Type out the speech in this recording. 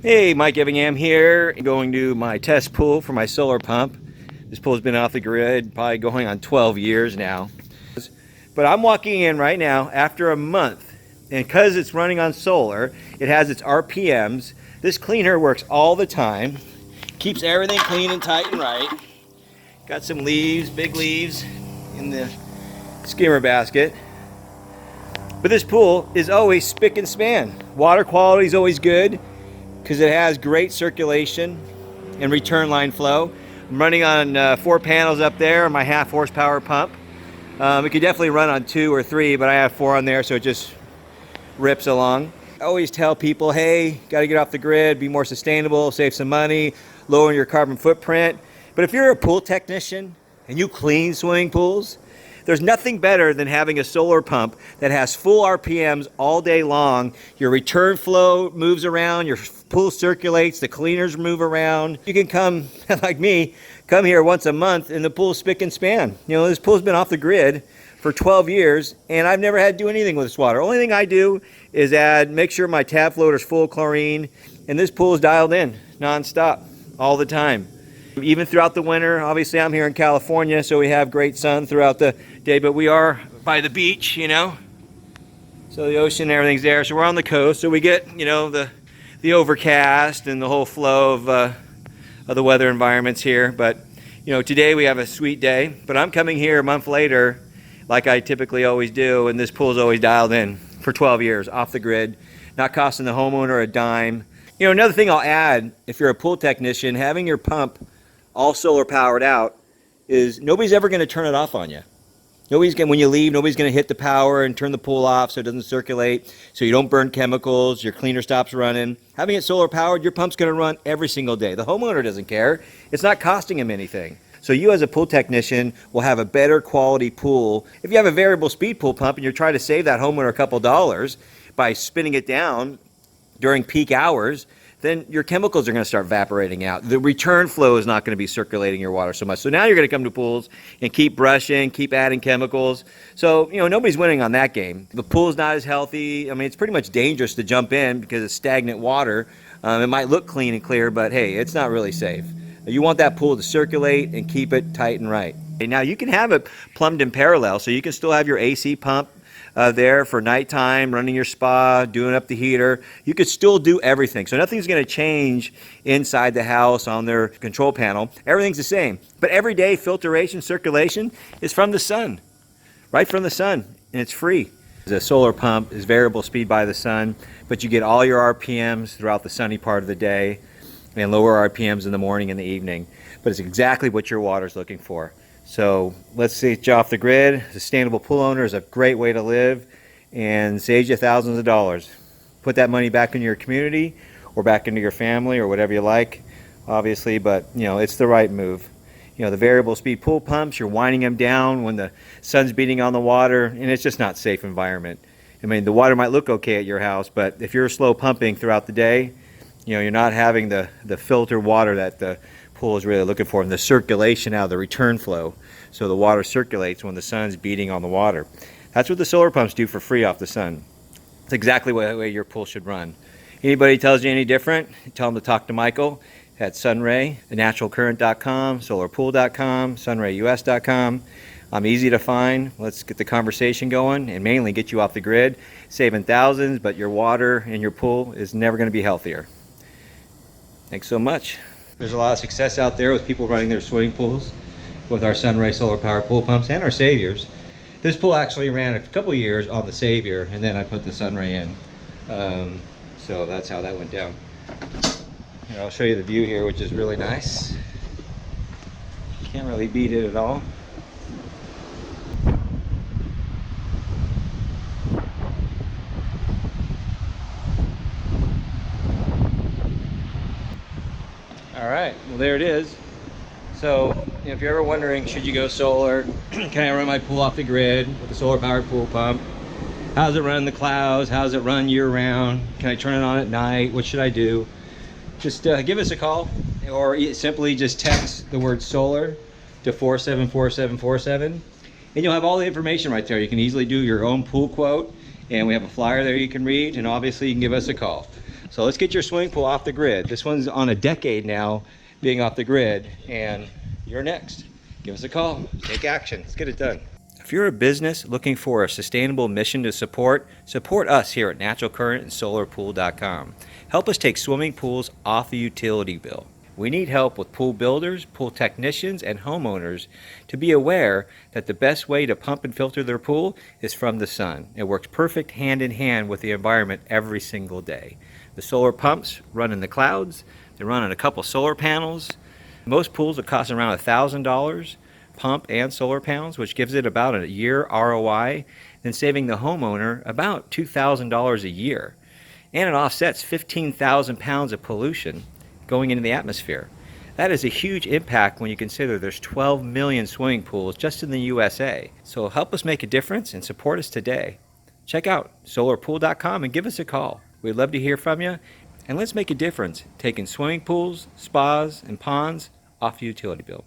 Hey, Mike Evingham here, going to my test pool for my solar pump. This pool's been off the grid probably going on 12 years now. But I'm walking in right now after a month, and because it's running on solar, it has its RPMs. This cleaner works all the time, keeps everything clean and tight and right. Got some leaves, big leaves, in the skimmer basket. But this pool is always spick and span. Water quality is always good, because it has great circulation and return line flow. I'm running on 4 panels up there on my half horsepower pump. It could definitely run on 2 or 3, but I have 4 on there, so it just rips along. I always tell people, hey, got to get off the grid, be more sustainable, save some money, lower your carbon footprint. But if you're a pool technician and you clean swimming pools, there's nothing better than having a solar pump that has full RPMs all day long. Your return flow moves around, your pool circulates, the cleaners move around. You can come, like me, come here once a month and the pool's spick and span. You know, this pool's been off the grid for 12 years and I've never had to do anything with this water. Only thing I do is make sure my tap floater's full of chlorine, and this pool is dialed in nonstop all the time. Even throughout the winter. Obviously I'm here in California, so we have great sun throughout the day, but we are by the beach, you know, so the ocean and everything's there, so we're on the coast, so we get, you know, the overcast and the whole flow of the weather environments here. But you know, today we have a sweet day, but I'm coming here a month later like I typically always do, and this pool is always dialed in for 12 years off the grid, not costing the homeowner a dime. You know, another thing I'll add, if you're a pool technician, having your pump all solar powered out is nobody's ever going to turn it off on you. When you leave, nobody's going to hit the power and turn the pool off so it doesn't circulate, so you don't burn chemicals, your cleaner stops running. Having it solar powered, your pump's going to run every single day. The homeowner doesn't care. It's not costing him anything. So you as a pool technician will have a better quality pool. If you have a variable speed pool pump and you're trying to save that homeowner a couple dollars by spinning it down during peak hours, then your chemicals are going to start evaporating out. The return flow is not going to be circulating your water so much. So now you're going to come to pools and keep brushing, keep adding chemicals. So, you know, nobody's winning on that game. The pool's not as healthy. I mean, it's pretty much dangerous to jump in because it's stagnant water. It might look clean and clear, but hey, it's not really safe. You want that pool to circulate and keep it tight and right. Now you can have it plumbed in parallel, so you can still have your AC pump there for nighttime, running your spa, doing up the heater. You could still do everything. So nothing's going to change inside the house on their control panel. Everything's the same. But everyday filtration, circulation is from the sun, right from the sun, and it's free. The solar pump is variable speed by the sun, but you get all your RPMs throughout the sunny part of the day and lower RPMs in the morning and the evening. But it's exactly what your water's looking for. So let's get you off the grid. Sustainable pool owner is a great way to live and saves you thousands of dollars. Put that money back into your community or back into your family or whatever you like, obviously, but you know, it's the right move. You know, the variable speed pool pumps, you're winding them down when the sun's beating on the water, and it's just not a safe environment. I mean, the water might look okay at your house, but if you're slow pumping throughout the day, you know, you're not having the filtered water that the pool is really looking for, and the circulation out of the return flow, so the water circulates when the sun's beating on the water. That's what the solar pumps do for free off the sun. It's exactly the way your pool should run. Anybody tells you any different, tell them to talk to Michael at Sunray, naturalcurrent.com, solarpool.com, sunrayus.com. I'm easy to find. Let's get the conversation going and mainly get you off the grid, saving thousands, but your water in your pool is never going to be healthier. Thanks so much. There's a lot of success out there with people running their swimming pools with our Sunray solar power pool pumps and our Saviors. This pool actually ran a couple years on the Savior, and then I put the Sunray in. So that's how that went down. Here, I'll show you the view here, which is really nice. Can't really beat it at all. All right, well there it is. So if you're ever wondering, should you go solar? Can I run my pool off the grid with a solar powered pool pump? How does it run in the clouds? How does it run year round? Can I turn it on at night? What should I do? Just give us a call, or simply just text the word solar to 474747, and you'll have all the information right there. You can easily do your own pool quote, and we have a flyer there you can read, and obviously you can give us a call. So let's get your swimming pool off the grid. This one's on a decade now being off the grid, and you're next. Give us a call. Take action. Let's get it done. If you're a business looking for a sustainable mission to support us here at Natural Current and SolarPool.com. Help us take swimming pools off the utility bill. We need help with pool builders, pool technicians, and homeowners to be aware that the best way to pump and filter their pool is from the sun. It works perfect hand in hand with the environment every single day. The solar pumps run in the clouds. They run on a couple solar panels. Most pools will cost around $1,000, pump and solar panels, which gives it about a year ROI, then saving the homeowner about $2,000 a year. And it offsets 15,000 pounds of pollution going into the atmosphere. That is a huge impact when you consider there's 12 million swimming pools just in the USA. So help us make a difference and support us today. Check out solarpool.com and give us a call. We'd love to hear from you, and let's make a difference taking swimming pools, spas, and ponds off the utility bill.